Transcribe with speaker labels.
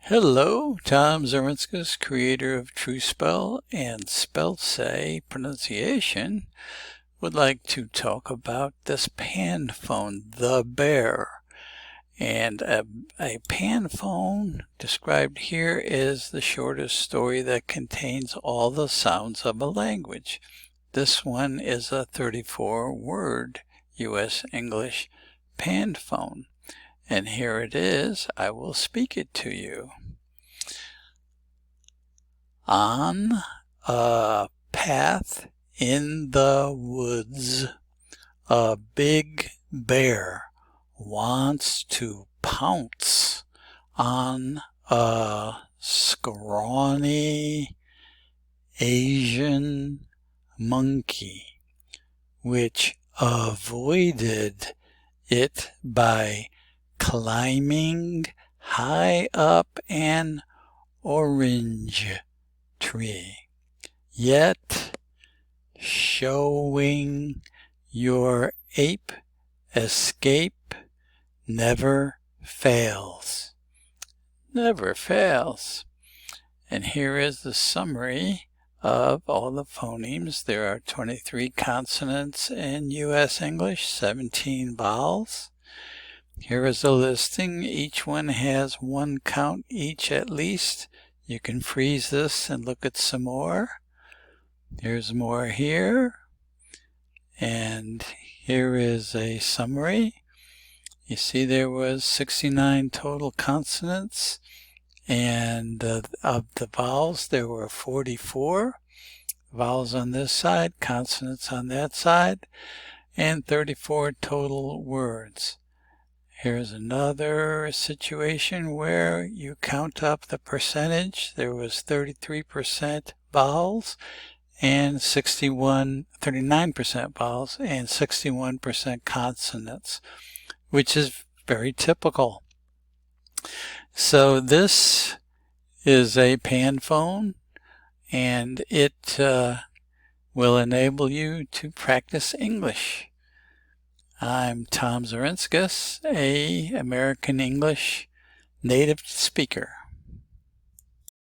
Speaker 1: Hello, Tom Zarinskas, creator of TrueSpell and SpellSay pronunciation, would like to talk about this Panphone, the bear. And a Panphone described here is the shortest story that contains all the sounds of a language. This one is a 34-word U.S. English Panphone. And here it is. I will speak it to you. On a path in the woods, a big bear wants to pounce on a scrawny Asian monkey, which avoided it by climbing high up an orange tree. Yet showing your ape escape never fails. Never fails. And here is the summary of all the phonemes. There are 23 consonants in U.S. English, 17 vowels. Here is a listing. Each one has one count each at least. You can freeze this and look at some more. There's more here. And here is a summary. You see there was 69 total consonants. And of the vowels, there were 44. Vowels on this side, consonants on that side, and 34 total words. Here's another situation where you count up the percentage. There was 33% vowels and 39% vowels and 61% consonants, which is very typical. So this is a Panphone, and it will enable you to practice English. I'm Tom Zarinskas, a American English native speaker.